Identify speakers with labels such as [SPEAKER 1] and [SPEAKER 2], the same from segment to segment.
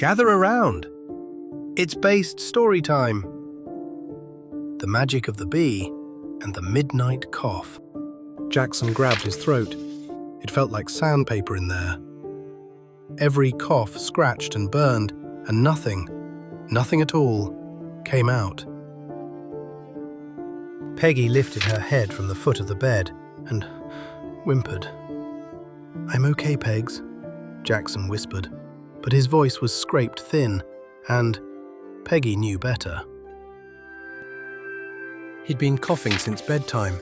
[SPEAKER 1] Gather around. It's based story time. The magic of the bee and the midnight cough. Jaxon grabbed his throat. It felt like sandpaper in there. Every cough scratched and burned, and nothing at all, came out. Peggy lifted her head from the foot of the bed and whimpered. "I'm okay, Pegs," Jaxon whispered, but his voice was scraped thin, and Peggy knew better. He'd been coughing since bedtime,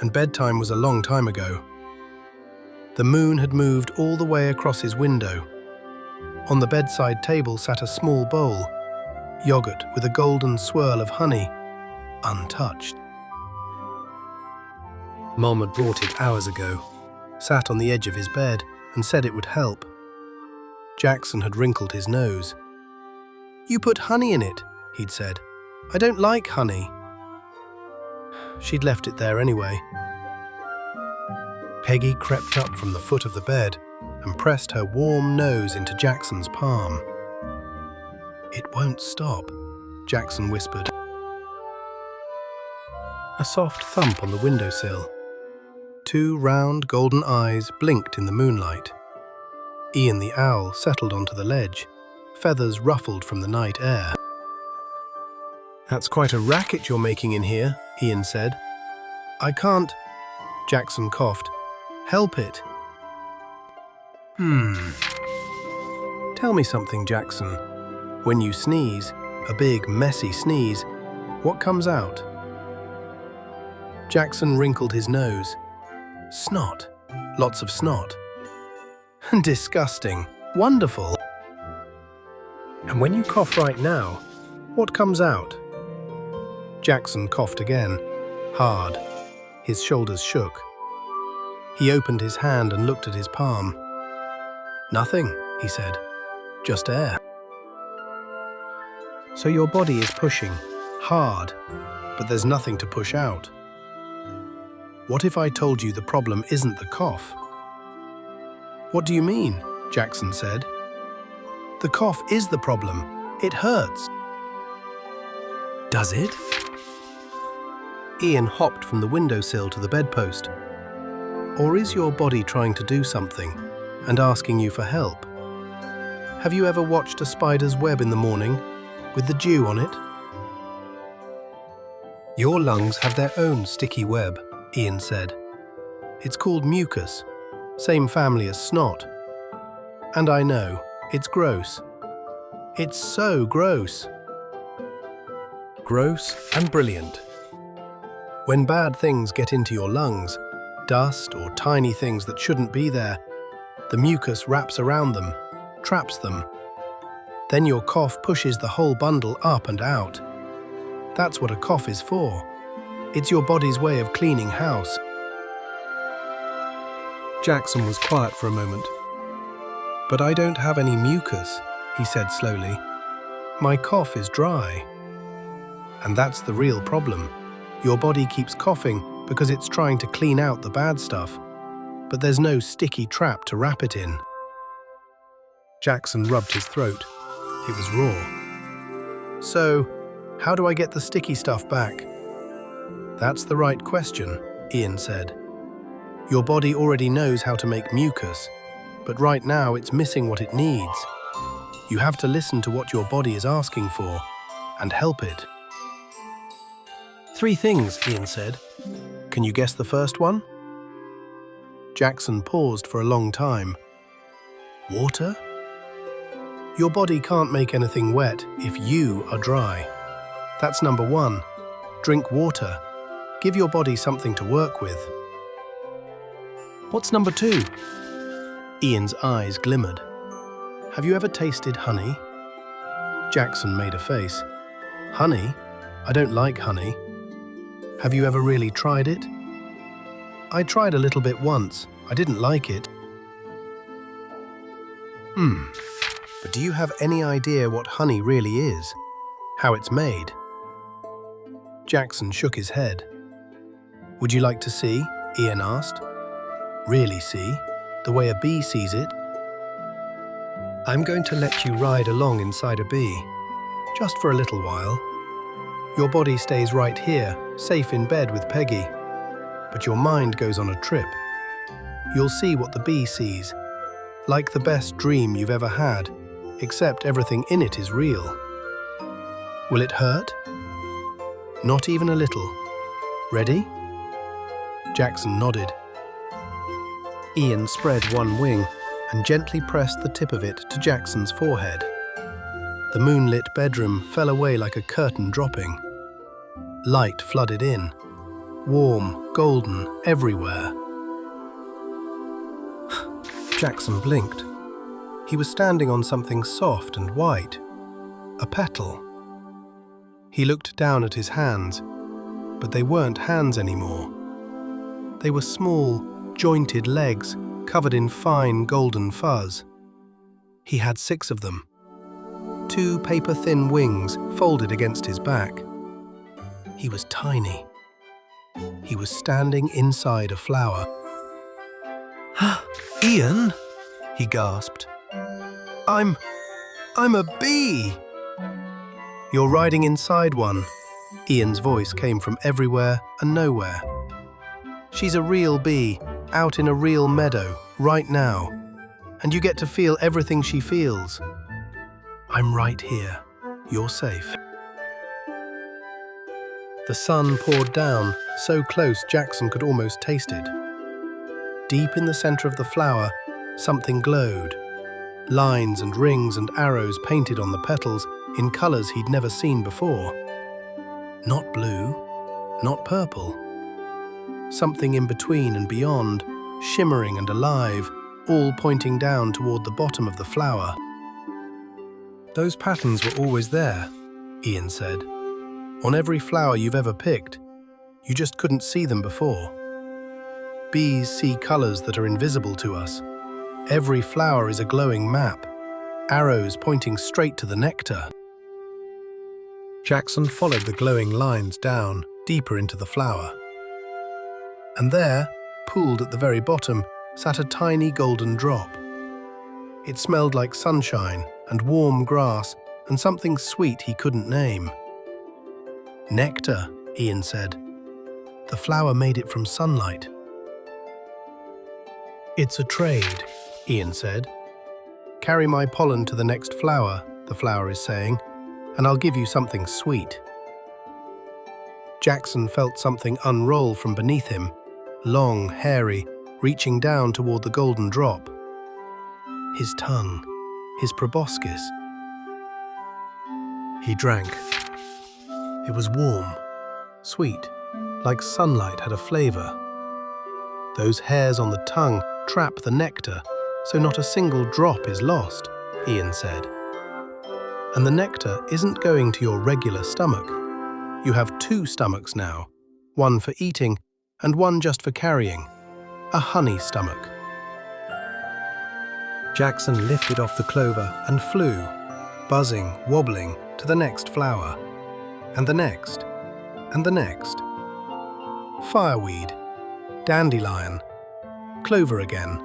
[SPEAKER 1] and bedtime was a long time ago. The moon had moved all the way across his window. On the bedside table sat a small bowl, yogurt with a golden swirl of honey, untouched. Mom had brought it hours ago, sat on the edge of his bed, and said it would help. Jaxon had wrinkled his nose. "You put honey in it," he'd said. "I don't like honey." She'd left it there anyway. Peggy crept up from the foot of the bed and pressed her warm nose into Jaxon's palm. "It won't stop," Jaxon whispered. A soft thump on the windowsill. Two round golden eyes blinked in the moonlight. Ian the owl settled onto the ledge, feathers ruffled from the night air. "That's quite a racket you're making in here," Ian said. "I can't," Jaxon coughed, "help it." Tell me something, Jaxon. When you sneeze, a big, messy sneeze, what comes out?" Jaxon wrinkled his nose. "Snot. Lots of snot." "Disgusting. Wonderful." "And when you cough right now, what comes out?" Jaxon coughed again, hard. His shoulders shook. He opened his hand and looked at his palm. "Nothing," he said. "Just air." "So your body is pushing, hard, but there's nothing to push out. What if I told you the problem isn't the cough?" "What do you mean?" Jaxon said. "The cough is the problem. It hurts." "Does it?" Ian hopped from the windowsill to the bedpost. "Or is your body trying to do something and asking you for help? Have you ever watched a spider's web in the morning with the dew on it?" "Your lungs have their own sticky web," Ian said. "It's called mucus, same family as snot. And I know, it's gross. It's so gross." Gross and brilliant. When bad things get into your lungs, dust or tiny things that shouldn't be there, the mucus wraps around them, traps them. Then your cough pushes the whole bundle up and out. That's what a cough is for. It's your body's way of cleaning house. Jaxon was quiet for a moment. "But I don't have any mucus," he said slowly. "My cough is dry." And that's the real problem. Your body keeps coughing because it's trying to clean out the bad stuff, but there's no sticky trap to wrap it in. Jaxon rubbed his throat. It was raw. "So, how do I get the sticky stuff back?" "That's the right question," Ian said. "Your body already knows how to make mucus, but right now it's missing what it needs. You have to listen to what your body is asking for and help it." "Three things," Ian said. "Can you guess the first one?" Jaxon paused for a long time. "Water? Your body can't make anything wet if you are dry. That's number one. Drink water. Give your body something to work with." "What's number two?" Ian's eyes glimmered. "Have you ever tasted honey?" Jaxon made a face. "Honey? I don't like honey." "Have you ever really tried it?" "I tried a little bit once. I didn't like it." But do you have any idea what honey really is? How it's made?" Jaxon shook his head. "Would you like to see?" Ian asked. "Really see? The way a bee sees it?" I'm going to let you ride along inside a bee, just for a little while. Your body stays right here, safe in bed with Peggy, but your mind goes on a trip. You'll see what the bee sees, like the best dream you've ever had, except everything in it is real. Will it hurt? Not even a little. Ready? Jaxon nodded. Ian spread one wing and gently pressed the tip of it to Jackson's forehead. The moonlit bedroom fell away like a curtain dropping. Light flooded in, warm, golden, everywhere. Jaxon blinked. He was standing on something soft and white, a petal. He looked down at his hands, but they weren't hands anymore. They were small, jointed legs covered in fine golden fuzz. He had 6 of them. 2 paper-thin wings folded against his back. He was tiny. He was standing inside a flower. "Ian," he gasped. I'm a bee." "You're riding inside one." Ian's voice came from everywhere and nowhere. "She's a real bee, out in a real meadow, right now. And you get to feel everything she feels. I'm right here. You're safe." The sun poured down, so close Jaxon could almost taste it. Deep in the center of the flower, something glowed. Lines and rings and arrows painted on the petals in colors he'd never seen before. Not blue, not purple. Something in between and beyond, shimmering and alive, all pointing down toward the bottom of the flower. "Those patterns were always there," Ian said. "On every flower you've ever picked. You just couldn't see them before. Bees see colors that are invisible to us. Every flower is a glowing map, arrows pointing straight to the nectar." Jaxon followed the glowing lines down, deeper into the flower. And there, pooled at the very bottom, sat a tiny golden drop. It smelled like sunshine and warm grass and something sweet he couldn't name. "Nectar," Ian said. "The flower made it from sunlight." "It's a trade," Ian said. "Carry my pollen to the next flower," the flower is saying, "and I'll give you something sweet." Jaxon felt something unroll from beneath him, long, hairy, reaching down toward the golden drop. His tongue, his proboscis. He drank. It was warm, sweet, like sunlight had a flavor. Those hairs on the tongue trap the nectar, so not a single drop is lost, Ian said. And the nectar isn't going to your regular stomach. You have 2 stomachs now, one for eating and one just for carrying, a honey stomach. Jaxon lifted off the clover and flew, buzzing, wobbling, to the next flower, and the next, and the next. Fireweed, dandelion, clover again.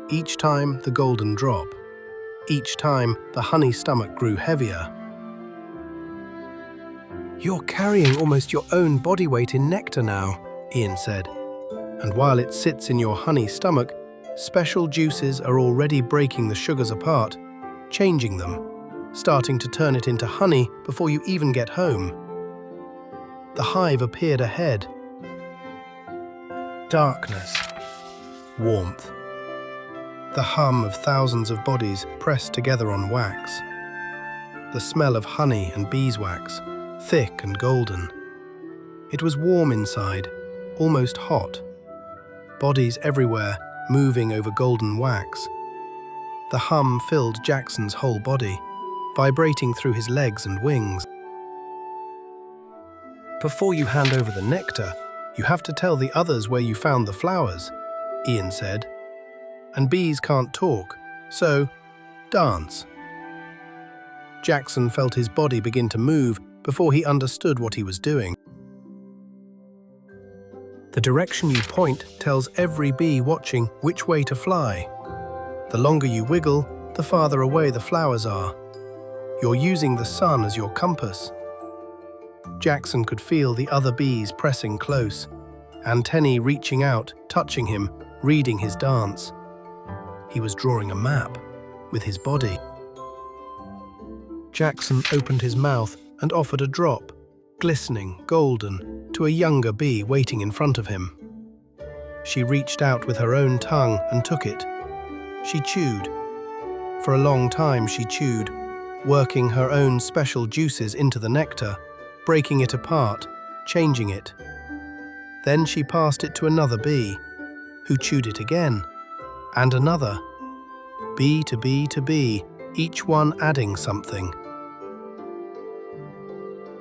[SPEAKER 1] Each time the golden drop. Each time the honey stomach grew heavier. "You're carrying almost your own body weight in nectar now," Ian said. "And while it sits in your honey stomach, special juices are already breaking the sugars apart, changing them, starting to turn it into honey before you even get home." The hive appeared ahead. Darkness. Warmth. The hum of thousands of bodies pressed together on wax. The smell of honey and beeswax, thick and golden. It was warm inside, almost hot. Bodies everywhere, moving over golden wax. The hum filled Jaxon's whole body, vibrating through his legs and wings. "Before you hand over the nectar, you have to tell the others where you found the flowers," Ian said. "And bees can't talk, so dance." Jaxon felt his body begin to move before he understood what he was doing. The direction you point tells every bee watching which way to fly. The longer you wiggle, the farther away the flowers are. You're using the sun as your compass. Jaxon could feel the other bees pressing close, antennae reaching out, touching him, reading his dance. He was drawing a map with his body. Jaxon opened his mouth and offered a drop, glistening, golden, to a younger bee waiting in front of him. She reached out with her own tongue and took it. She chewed. For a long time she chewed, working her own special juices into the nectar, breaking it apart, changing it. Then she passed it to another bee, who chewed it again, and another. Bee to bee to bee, each one adding something.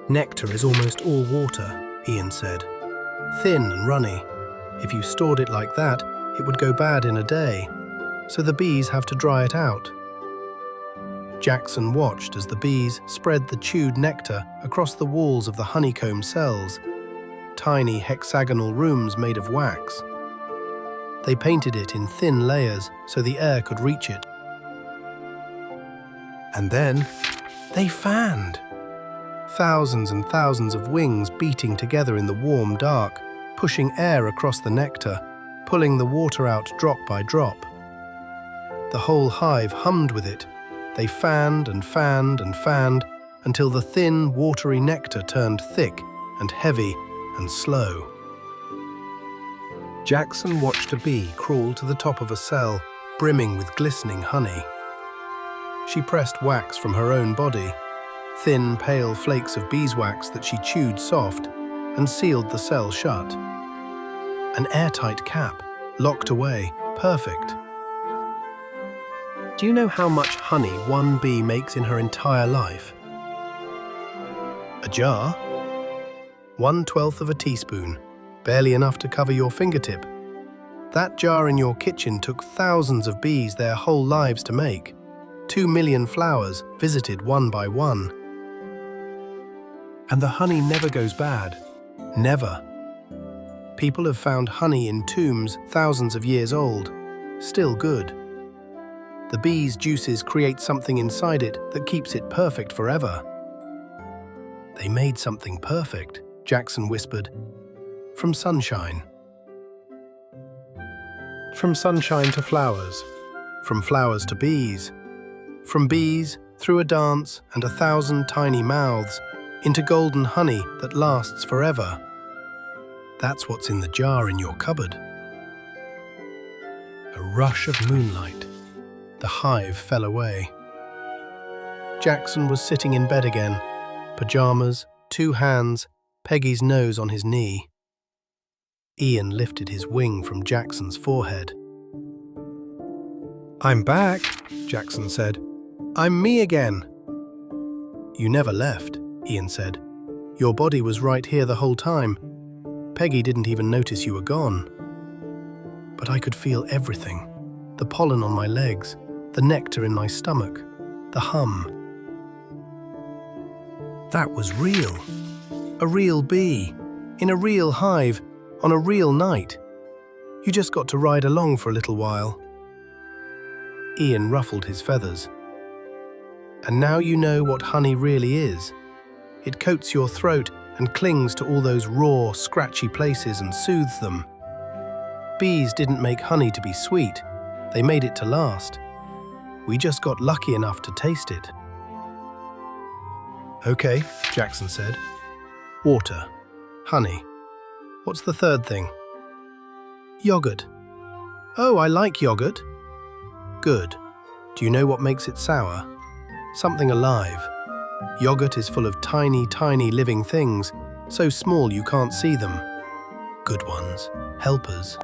[SPEAKER 1] Nectar is almost all water, Ian said. Thin and runny. If you stored it like that, it would go bad in a day, so the bees have to dry it out. Jaxon watched as the bees spread the chewed nectar across the walls of the honeycomb cells, tiny hexagonal rooms made of wax. They painted it in thin layers so the air could reach it. And then they fanned. Thousands and thousands of wings beating together in the warm dark, pushing air across the nectar, pulling the water out drop by drop. The whole hive hummed with it. They fanned and fanned and fanned until the thin, watery nectar turned thick and heavy and slow. Jaxon watched a bee crawl to the top of a cell, brimming with glistening honey. She pressed wax from her own body, thin, pale flakes of beeswax that she chewed soft, and sealed the cell shut. An airtight cap, locked away, perfect. Do you know how much honey one bee makes in her entire life? A jar? 1/12 of a teaspoon, barely enough to cover your fingertip. That jar in your kitchen took thousands of bees their whole lives to make. 2 million flowers visited one by one. And the honey never goes bad. Never. People have found honey in tombs thousands of years old, still good. The bee's juices create something inside it that keeps it perfect forever. They made something perfect, Jaxon whispered. From sunshine. From sunshine to flowers. From flowers to bees. From bees, through a dance and 1,000 tiny mouths, into golden honey that lasts forever. That's what's in the jar in your cupboard. A rush of moonlight. The hive fell away. Jaxon was sitting in bed again, pajamas, 2 hands, Peggy's nose on his knee. Ian lifted his wing from Jackson's forehead. "I'm back," Jaxon said. "I'm me again." "You never left," Ian said. "Your body was right here the whole time. Peggy didn't even notice you were gone. But I could feel everything. The pollen on my legs, the nectar in my stomach, the hum. That was real. A real bee, in a real hive, on a real night. You just got to ride along for a little while." Ian ruffled his feathers. "And now you know what honey really is. It coats your throat and clings to all those raw, scratchy places and soothes them. Bees didn't make honey to be sweet. They made it to last. We just got lucky enough to taste it." "Okay," Jaxon said. "Water. Honey. What's the third thing?" "Yogurt." "Oh, I like yogurt." "Good. Do you know what makes it sour?" "Something alive. Yogurt is full of tiny, tiny living things, so small you can't see them. Good ones. Helpers.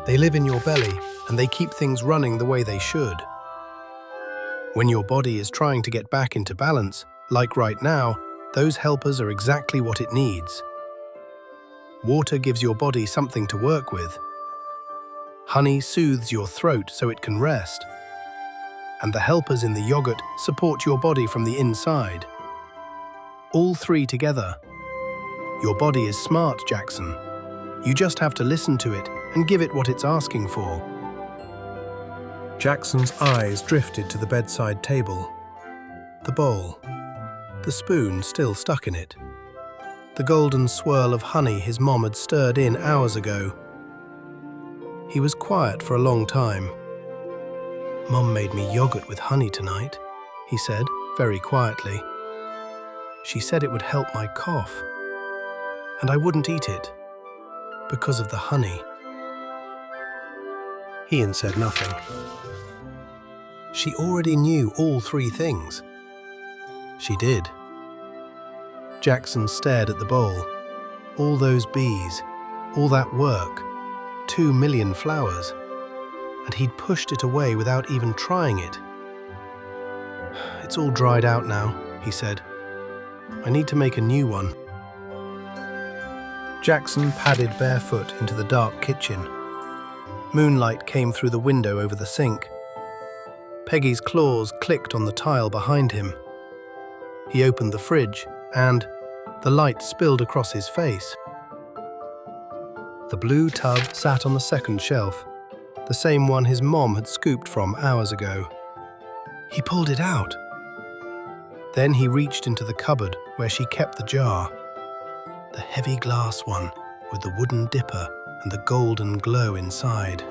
[SPEAKER 1] They live in your belly, and they keep things running the way they should. When your body is trying to get back into balance, like right now, those helpers are exactly what it needs. Water gives your body something to work with. Honey soothes your throat so it can rest. And the helpers in the yogurt support your body from the inside. All 3 together. Your body is smart, Jaxon. You just have to listen to it and give it what it's asking for." Jackson's eyes drifted to the bedside table. The bowl. The spoon still stuck in it. The golden swirl of honey his mom had stirred in hours ago. He was quiet for a long time. "Mom made me yogurt with honey tonight," he said, very quietly. "She said it would help my cough. And I wouldn't eat it, because of the honey." Ian said nothing. She already knew all three things. She did. Jaxon stared at the bowl. All those bees, all that work, 2 million flowers, and he'd pushed it away without even trying it. "It's all dried out now," he said. "I need to make a new one." Jaxon padded barefoot into the dark kitchen. Moonlight came through the window over the sink. Peggy's claws clicked on the tile behind him. He opened the fridge, and the light spilled across his face. The blue tub sat on the second shelf, the same one his mom had scooped from hours ago. He pulled it out. Then he reached into the cupboard where she kept the jar. The heavy glass one with the wooden dipper and the golden glow inside.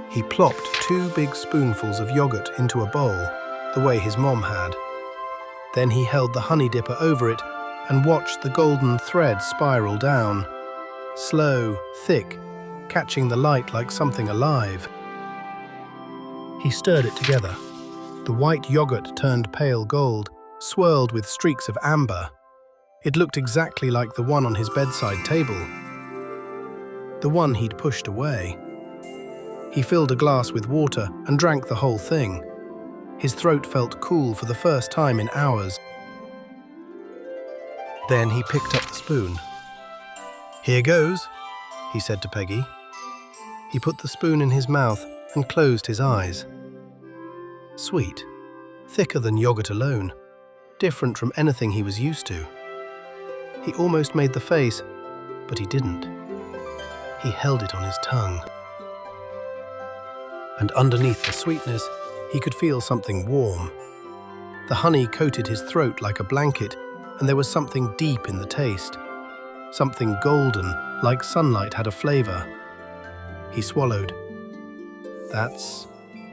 [SPEAKER 1] He plopped 2 big spoonfuls of yogurt into a bowl, the way his mom had. Then he held the honey dipper over it and watched the golden thread spiral down, slow, thick, catching the light like something alive. He stirred it together. The white yogurt turned pale gold, swirled with streaks of amber. It looked exactly like the one on his bedside table, the one he'd pushed away. He filled a glass with water and drank the whole thing. His throat felt cool for the first time in hours. Then he picked up the spoon. "Here goes," he said to Peggy. He put the spoon in his mouth and closed his eyes. Sweet, thicker than yogurt alone, different from anything he was used to. He almost made the face, but he didn't. He held it on his tongue. And underneath the sweetness, he could feel something warm. The honey coated his throat like a blanket, and there was something deep in the taste. Something golden, like sunlight had a flavor. He swallowed. "That's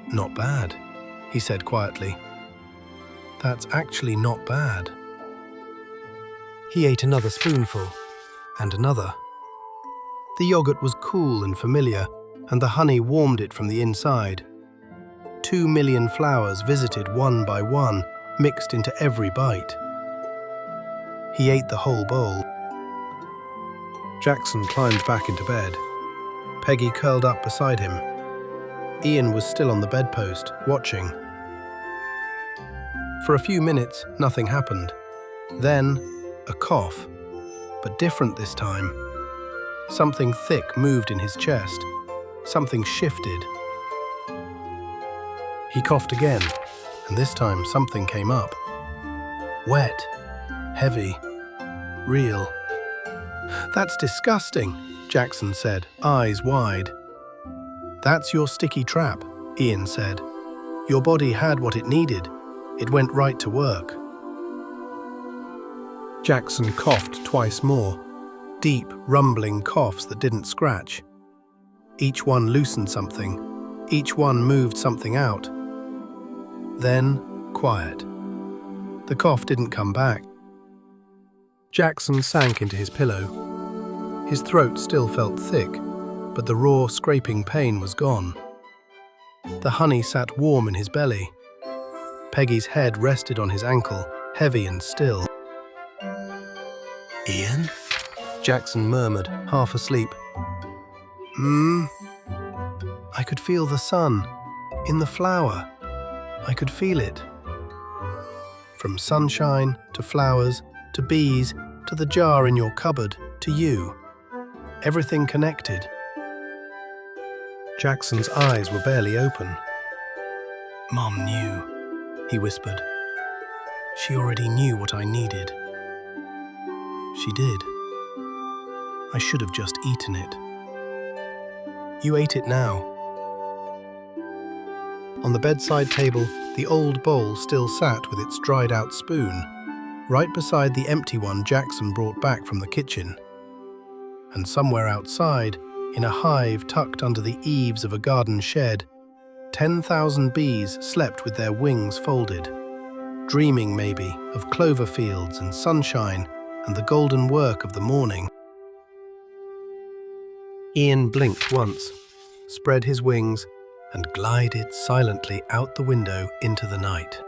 [SPEAKER 1] not bad," he said quietly. "That's actually not bad." He ate another spoonful, and another. The yogurt was cool and familiar, and the honey warmed it from the inside. 2 million flowers visited one by one, mixed into every bite. He ate the whole bowl. Jaxon climbed back into bed. Peggy curled up beside him. Ian was still on the bedpost, watching. For a few minutes, nothing happened. Then, a cough, but different this time. Something thick moved in his chest. Something shifted. He coughed again, and this time something came up. Wet, heavy, real. "That's disgusting," Jaxon said, eyes wide. "That's your sticky trap," Ian said. "Your body had what it needed. It went right to work." Jaxon coughed twice more, deep, rumbling coughs that didn't scratch. Each one loosened something. Each one moved something out. Then, quiet. The cough didn't come back. Jaxon sank into his pillow. His throat still felt thick, but the raw, scraping pain was gone. The honey sat warm in his belly. Peggy's head rested on his ankle, heavy and still. "Ian?" Jaxon murmured, half asleep. I could feel the sun, in the flower. I could feel it. From sunshine, to flowers, to bees, to the jar in your cupboard, to you. Everything connected." Jaxon's eyes were barely open. "Mom knew," he whispered. "She already knew what I needed. She did. I should have just eaten it. You ate it now. On the bedside table, the old bowl still sat with its dried-out spoon, right beside the empty one Jaxon brought back from the kitchen. And somewhere outside, in a hive tucked under the eaves of a garden shed, 10,000 bees slept with their wings folded, dreaming maybe of clover fields and sunshine and the golden work of the morning. Ian blinked once, spread his wings, and glided silently out the window into the night.